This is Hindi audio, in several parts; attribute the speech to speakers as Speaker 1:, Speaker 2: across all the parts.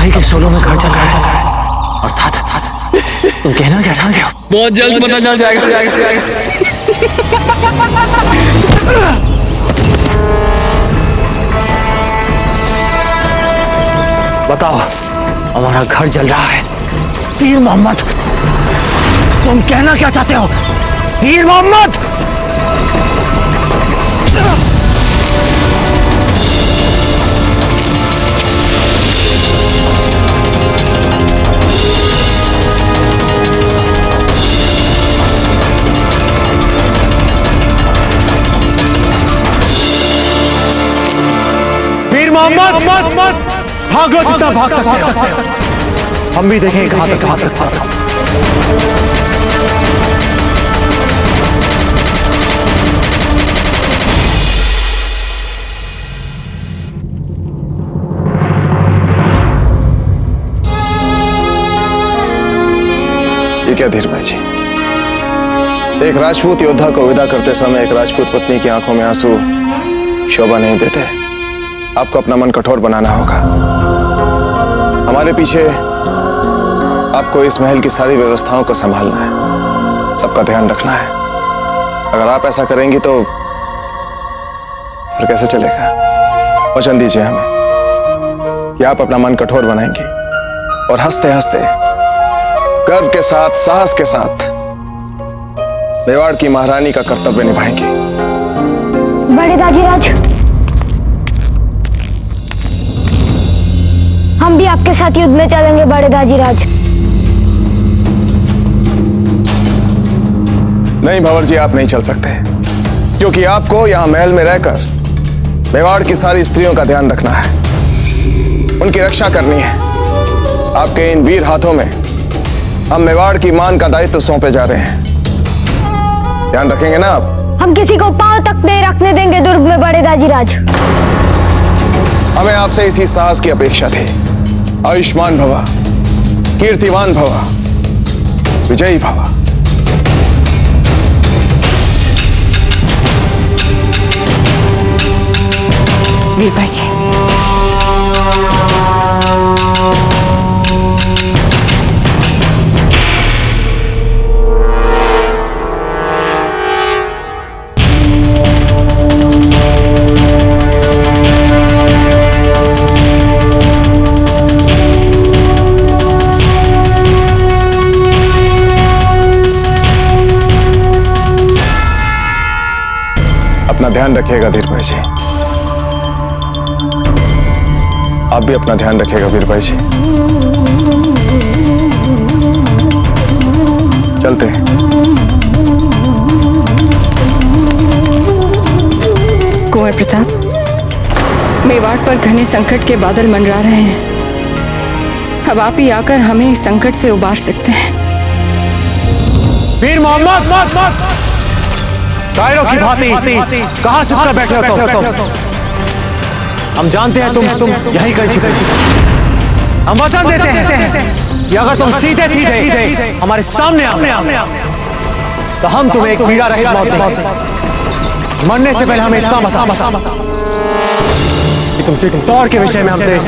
Speaker 1: भाई के सोलो में घर चल रहा है। अर्थात तुम कहना क्या चाहते हो?
Speaker 2: बहुत जल्द पता चल जाएगा।
Speaker 1: बताओ, हमारा घर जल रहा है। पीर मोहम्मद, तुम कहना क्या चाहते हो? पीर मोहम्मद! पीर मोहम्मद, भाग लो जितना भाग सकते हो। हम भी देखें कहां तक भाग सकते हैं।
Speaker 3: ये क्या धीर भाई जी, एक राजपूत योद्धा को विदा करते समय एक राजपूत पत्नी की आंखों में आंसू शोभा नहीं देते। आपको अपना मन कठोर बनाना होगा। हमारे पीछे आपको इस महल की सारी व्यवस्थाओं को संभालना है, सबका ध्यान रखना है। अगर आप ऐसा करेंगी तो फिर कैसे चलेगा? वचन दीजिए हमें कि आप अपना मन कठोर बनाएंगी और हंसते हंसते, गर्व के साथ, साहस के साथ मेवाड़ की महारानी का कर्तव्य निभाएंगी।
Speaker 4: बड़े दाजीराज, हम भी आपके साथ युद्ध में चलेंगे। बड़े दाजीराज।
Speaker 3: नहीं भंवर जी, आप नहीं चल सकते, क्योंकि आपको यहां महल में रहकर मेवाड़ की सारी स्त्रियों का ध्यान रखना है, उनकी रक्षा करनी है। आपके इन वीर हाथों में हम मेवाड़ की मान का दायित्व सौंपे जा रहे हैं। ध्यान रखेंगे ना आप?
Speaker 4: हम किसी को पांव तक नहीं रखने देंगे दुर्ग में। बड़े दाजीराज,
Speaker 3: हमें आपसे इसी साहस की अपेक्षा थी। आयुष्मान भवा, कीर्तिवान भवा, विजयी भवा।
Speaker 5: वीरबाई जी,
Speaker 3: अपना ध्यान रखिएगा धीर भाई जी। आप भी अपना ध्यान रखिएगा वीर भाई जी। चलते हैं।
Speaker 5: कुंवर प्रताप, मेवाड़ पर घने संकट के बादल मंडरा रहे हैं। अब आप ही आकर हमें इस संकट से उबार सकते हैं।
Speaker 1: पीर मोहम्मद, कायरों की भांति कहां छिपकर बैठे हो तुम? हम जानते हैं तुम यहीं कहीं छिपे। हम वचन देते हैं कि अगर तुम सीधे सीधे हमारे सामने आओ तो हम तुम्हें एक पीड़ा रहित मौत देंगे। मरने से पहले हमें इतना बता कि तुम चित्तौड़ के विषय में हमसे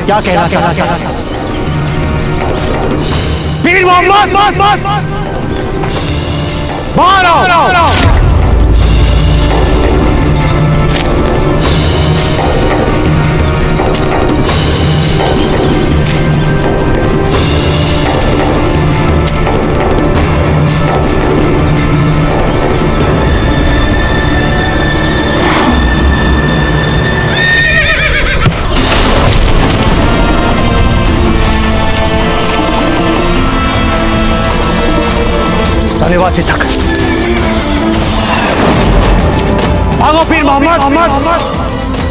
Speaker 1: क्या कहना चाहता। पीर मोहम्मद, बाहर आओ। धन्यवाद चितक। भागो पीर मोहम्मद,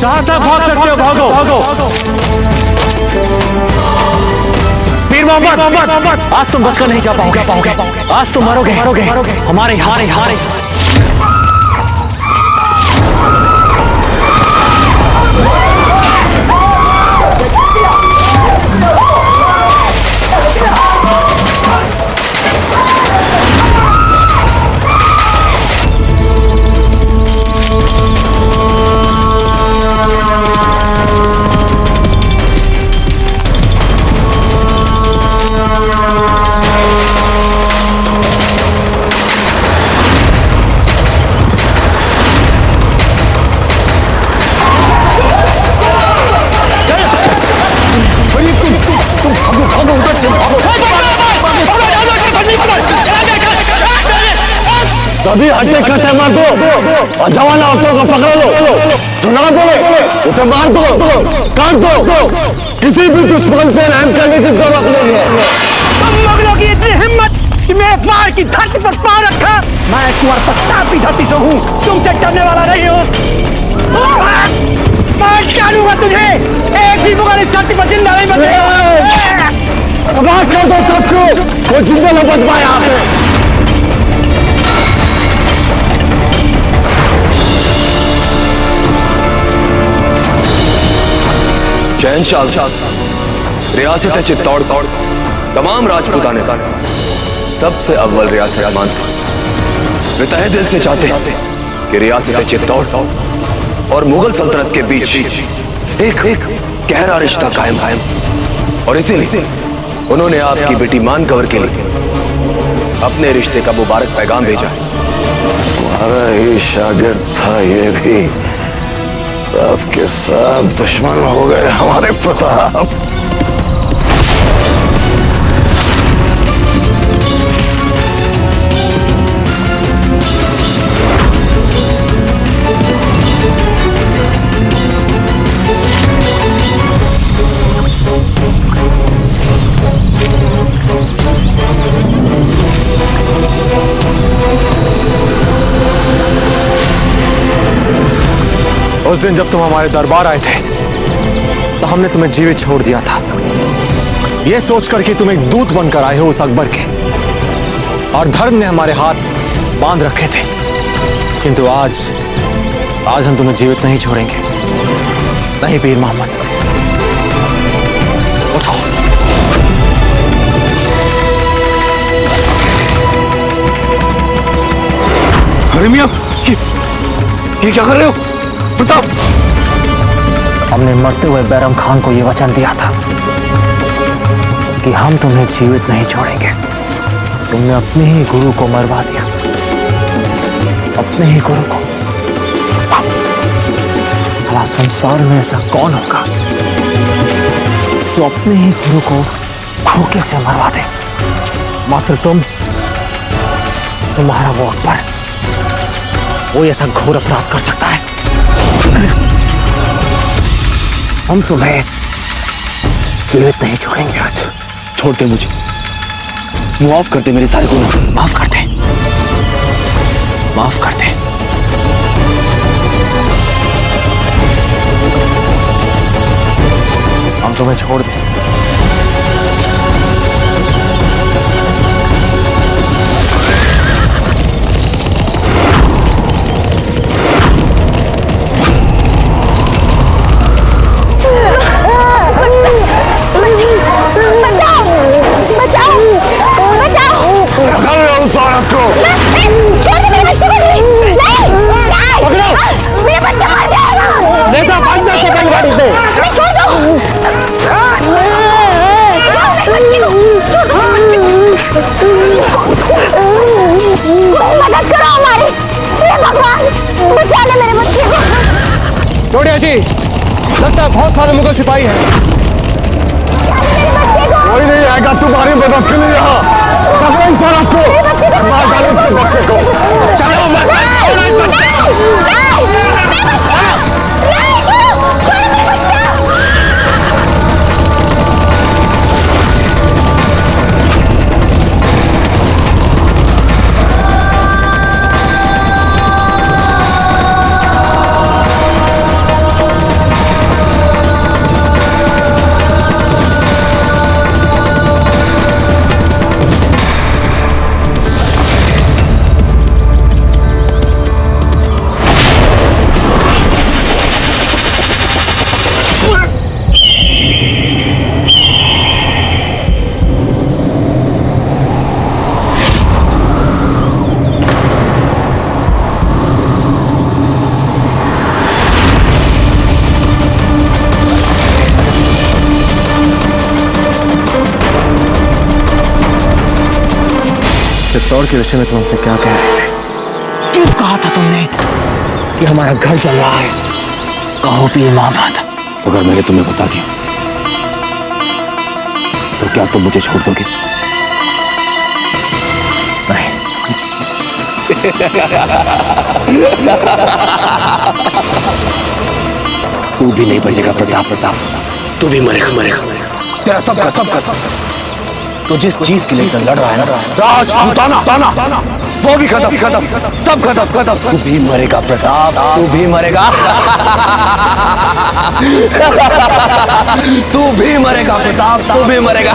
Speaker 1: जहां तक भाग सकते हो भागो। पीर मोहम्मद, आज तुम बचकर नहीं जा पाओगे। आज तुम मरोगे हमारे हारे।
Speaker 6: तभी हट्टे कट्टे मार दो और जवान औरतों को पकड़ लो, जो ना बोले उसे मार दो, काट दो, किसी भी दुश्मन पे रहम करने की जरूरत नहीं है।
Speaker 7: तुम मुगलों की इतनी हिम्मत कि मेरे पार की धरती पर पांव रखा। मैं कुंवर प्रताप की धरती से हूँ, तुमसे डरने वाला नहीं हूँ। मैं जानूंगा तुझे, एक भी मुगल इस धरती पर जिंदा नहीं बचेगा।
Speaker 6: तबाह कर दो सबको, वो जिंदा न बच पाए यहाँ पे।
Speaker 8: शहंशाह रियासत चित्तौड़ तमाम राजपूताने सबसे अव्वल रियासत मानते, वे तहे दिल से चाहते कि रियासत चित्तौड़ और मुगल सल्तनत के बीच एक गहरा रिश्ता कायम है, और इसीलिए उन्होंने आपकी बेटी मानकवर के लिए अपने रिश्ते का मुबारक पैगाम भेजा है।
Speaker 6: तुम्हारा ही शागिर्द था ये भी, सबके सब दुश्मन हो गए हमारे प्रताप।
Speaker 1: उस दिन जब तुम हमारे दरबार आए थे तो हमने तुम्हें जीवित छोड़ दिया था, यह सोचकर कि तुम एक दूत बनकर आए हो उस अकबर के, और धर्म ने हमारे हाथ बांध रखे थे। किंतु आज हम तुम्हें जीवित नहीं छोड़ेंगे। नहीं पीर मोहम्मद, उठो।
Speaker 6: अरे मियां, ये क्या कर रहे हो प्रताप?
Speaker 1: हमने मरते हुए बैरम खान को यह वचन दिया था कि हम तुम्हें जीवित नहीं छोड़ेंगे। तुमने अपने ही गुरु को मरवा दिया, अपने ही गुरु को। भला संसार में ऐसा कौन होगा जो अपने ही गुरु को धोखे से मरवा दे? मात्र तुम्हारा वो अकबर, वो ऐसा घोर अपराध कर सकता है। हम तुम्हें जीवित नहीं छोड़ेंगे आज।
Speaker 8: छोड़ दे मुझे, माफ कर दे मेरे सारे गुनाह।
Speaker 1: माफ कर दे, माफ कर दे। हम तुम्हें छोड़ दें।
Speaker 4: मदद करो हमारी, भगवान बचा ले मेरे बच्चे को।
Speaker 1: टोडिया जी, लगता है बहुत सारे मुगल सिपाही हैं।
Speaker 6: कोई नहीं आएगा तुम्हारी मदद के लिए यहाँ। पकड़ो इस औरत को, मार डालो इसके बच्चे को। चलो
Speaker 1: चित्तौड़ के विषय में तुमसे क्या कह रहे थे? क्यों कहा था तुमने कि हमारा घर जल रहा है? कहो पीर मोहम्मद।
Speaker 8: अगर मैंने तुम्हें बता दिया तो क्या तुम मुझे छोड़ दोगे?
Speaker 1: नहीं। तू भी नहीं बचेगा प्रताप, तू भी मरेगा। तेरा सब खत्म। तो जिस चीज के लिए लड़ रहा है ना, राजपूताना, वो भी खत्म, सब खत्म। तू भी मरेगा प्रताप, तू भी मरेगा। तू भी मरेगा प्रताप, तू भी मरेगा।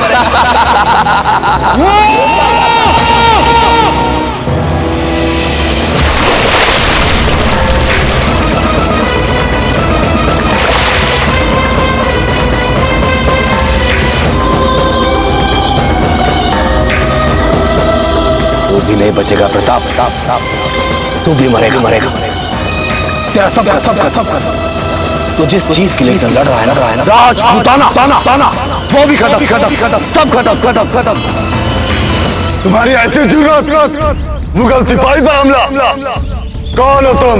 Speaker 1: तू भी नहीं बचेगा प्रताप, तू भी मरेगा। तेरा सब खत्म। तो जिस चीज के लिए लड़ रहा है ना, राजपूताना, वो भी खत्म, सब खत्म।
Speaker 6: तुम्हारी ऐसी जुर्रत मुगल सिपाही पर हमला। कौन हो तुम?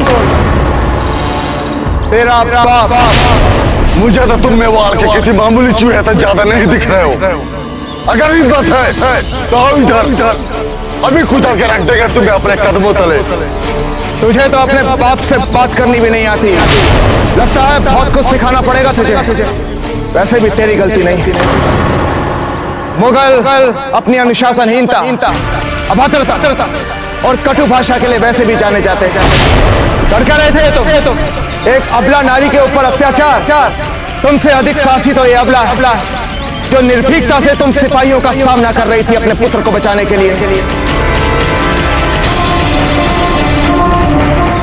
Speaker 6: तेरा बाप। मुझे तो तुम में वार के किसी मामूली चूहे से ज्यादा नहीं दिख रहे हो। अगर इज्जत है तो आओ इधर, अभी खुदा के रख देगा तुम्हें अपने कदमों तले।
Speaker 3: तुझे तो अपने बाप से बात करनी भी नहीं आती। लगता है बहुत कुछ सिखाना पड़ेगा तुझे। वैसे भी तेरी गलती नहीं। मुगल अपनी अनुशासनहीनता, अभद्रता और कटु भाषा के लिए वैसे भी जाने जाते हैं। लड़का रहे थे तो एक अबला नारी के ऊपर अत्याचार। तुमसे अधिक साहसी तो ये अबला जो निर्भीकता से तुम सिपाहियों का सामना कर रही थी अपने पुत्र को बचाने के लिए।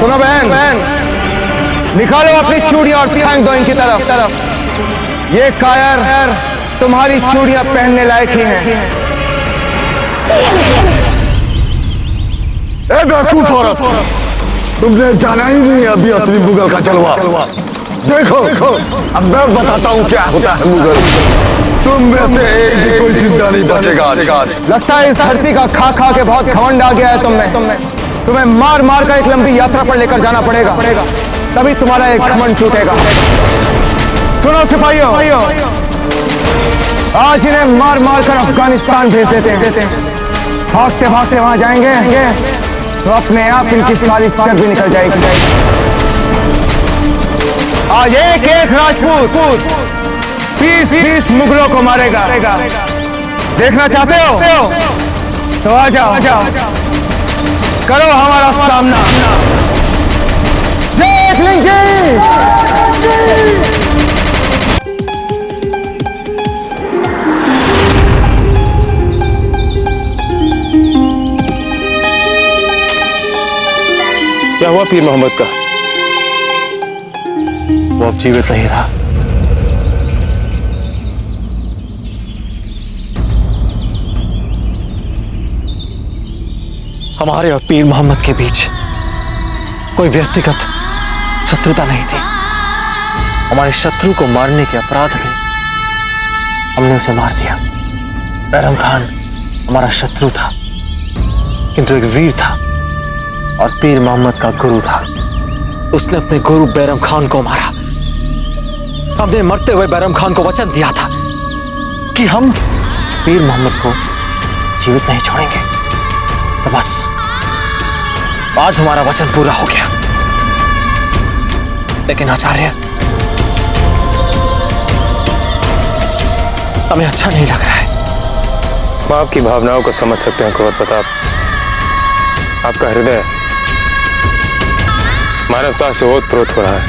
Speaker 3: सुनो बहन, निकालो अपनी चूड़ियां और फेंक दो इनकी तरफ। ये कायर तुम्हारी चूड़ियां पहनने लायक ही हैं।
Speaker 6: ए बेवकूफ औरत, तुमने जाना ही नहीं अभी असली मुगल का जलवा। देखो अब मैं बताता हूँ क्या होता है मुगल। तुम में से एक भी कोई जिंदा नहीं बचेगा आज।
Speaker 3: लगता है इस धरती का खा के बहुत घमंड आ गया है तुम्हें मार कर एक लंबी यात्रा पर लेकर जाना पड़ेगा, तभी तुम्हारा एक घमंड टूटेगा। सुनो सिपाहियों, आज इन्हें मार कर अफगानिस्तान भेज देते हैं। भागते वहां जाएंगे तो अपने आप इनकी सारी चर्बी निकल जाएगी। आज एक राजपूत 20 मुगलों को मारेगा। देखना चाहते हो तो आ जाओ, करो हमारा सामना। देख लीजिए।
Speaker 1: क्या हुआ पीर मोहम्मद का? वो अब जीवित नहीं रहा। हमारे और पीर मोहम्मद के बीच कोई व्यक्तिगत शत्रुता नहीं थी। हमारे शत्रु को मारने के अपराध में हमने उसे मार दिया। बैरम खान हमारा शत्रु था, किंतु एक वीर था और पीर मोहम्मद का गुरु था। उसने अपने गुरु बैरम खान को मारा। हमने मरते हुए बैरम खान को वचन दिया था कि हम पीर मोहम्मद को जीवित नहीं छोड़ेंगे। तो बस आज हमारा वचन पूरा हो गया। लेकिन आचार्य, हमें अच्छा नहीं लग रहा है।
Speaker 3: हम आपकी भावनाओं को समझ सकते हैं कुंवर प्रताप। आपका हृदय मानवता से ओतप्रोत हो रहा है।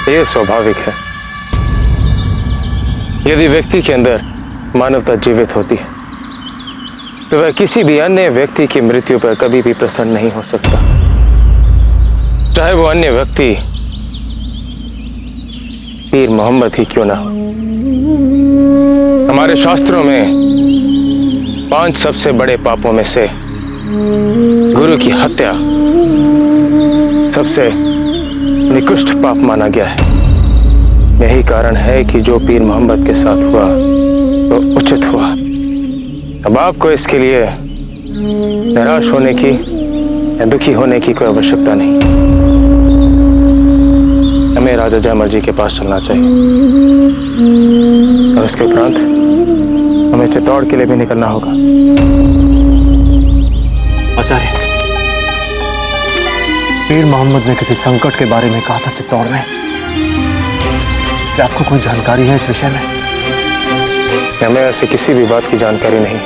Speaker 3: यह स्वाभाविक है। यदि व्यक्ति के अंदर मानवता जीवित होती है तो वह किसी भी अन्य व्यक्ति की मृत्यु पर कभी भी प्रसन्न नहीं हो सकता, चाहे वो अन्य व्यक्ति पीर मोहम्मद ही क्यों ना हो। हमारे शास्त्रों में 5 सबसे बड़े पापों में से गुरु की हत्या सबसे निकृष्ट पाप माना गया है। यही कारण है कि जो पीर मोहम्मद के साथ हुआ वो उचित हुआ। अब आपको इसके लिए निराश होने की या दुखी होने की कोई आवश्यकता नहीं। हमें राजा जयमल जी के पास चलना चाहिए और उसके उपरांत हमें चित्तौड़ के लिए भी निकलना होगा।
Speaker 1: आचार्य, पीर मोहम्मद ने किसी संकट के बारे में कहा था चित्तौड़ में। क्या आपको कोई जानकारी है इस विषय में?
Speaker 3: हमें ऐसे किसी भी बात की जानकारी नहीं।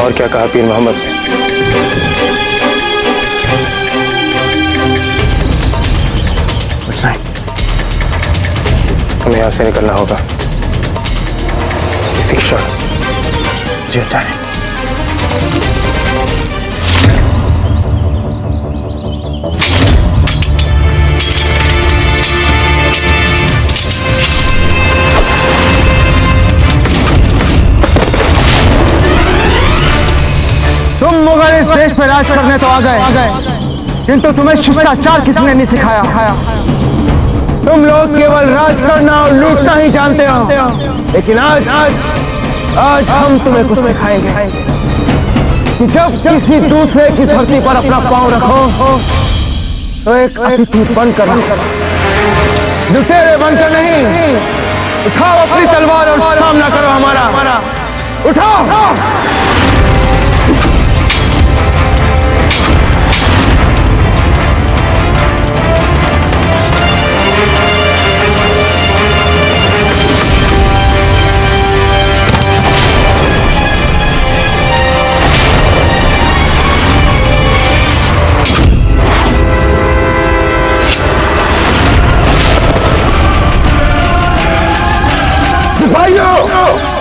Speaker 3: और क्या कहा पीर मोहम्मद ने?
Speaker 1: कुछ नहीं।
Speaker 3: हमें यहां से निकलना होगा इसी क्षण।
Speaker 1: जी आचार्य।
Speaker 7: तुम मुगल इस देश पे राज करने तो आ गए, किंतु तुम्हें शिष्टाचार किसने नहीं सिखाया? तुम लोग केवल राज करना और लूटना ही जानते हो, लेकिन आज हम तुम्हें कुछ सिखाएंगे कि जब किसी दूसरे की धरती पर अपना पांव रखो तो एक अतिथि बनकर, लुटेरे बनकर नहीं। उठाओ अपनी तलवार और सामना करो हमारा। उठाओ।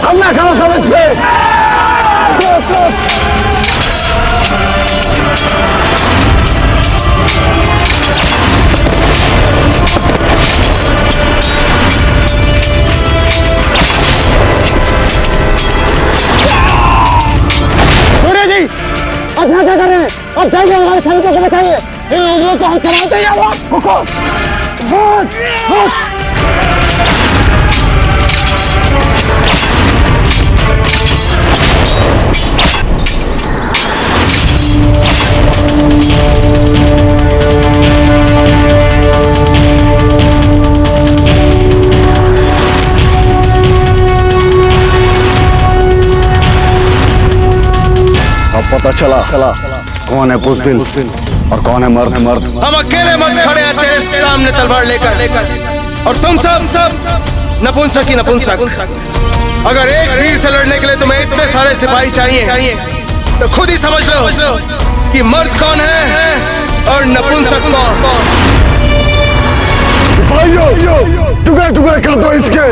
Speaker 6: हमला करो सब इस पे।
Speaker 7: सूर्य जी, अब क्या कर रहे हैं? अब जाइए हमारे सैनिकों को बचाइए। इन लोगों को हम चलाते हैं।
Speaker 6: अब पता चला कौन है बुज़दिल और कौन है मर्द।
Speaker 2: हम अकेले मत खड़े हैं तेरे सामने तलवार लेकर, और तुम सब नपुंसक ही नपुंसक। अगर एक वीर से लड़ने के लिए तुम्हें इतने सारे सिपाही चाहिए तो खुद ही समझ लो कि मर्द कौन है और नपुंसक कौन।
Speaker 6: सिपाहियों, टुकड़े टुकड़े कर दो इसके।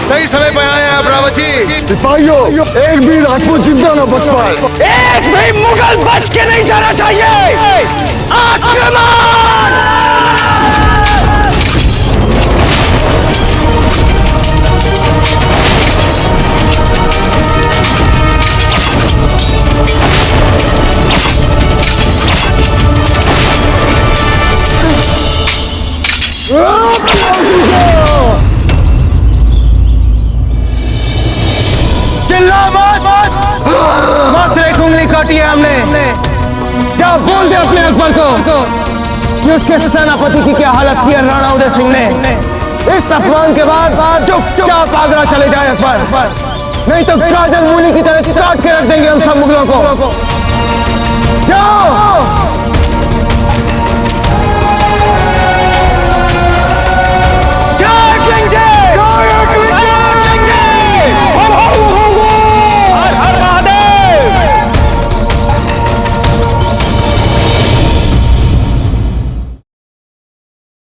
Speaker 2: सही समय पर आए आप रावत जी।
Speaker 6: सिपाहियों, एक भी राजपूत जिंदा न बच पाए।
Speaker 7: एक भी मुगल बच के नहीं जाना चाहिए। आक्रमण! मात्र एक उंगली काटी है हमने। जा बोल दे अपने अकबर को कि उसके सेनापति की क्या हालत की है राणा उदय सिंह ने। इस अपमान के बाद चुपचाप आगरा चले जाए अकबर, नहीं तो काजल मूली की तरह काट के रख देंगे हम सब मुगलों को। जाओ।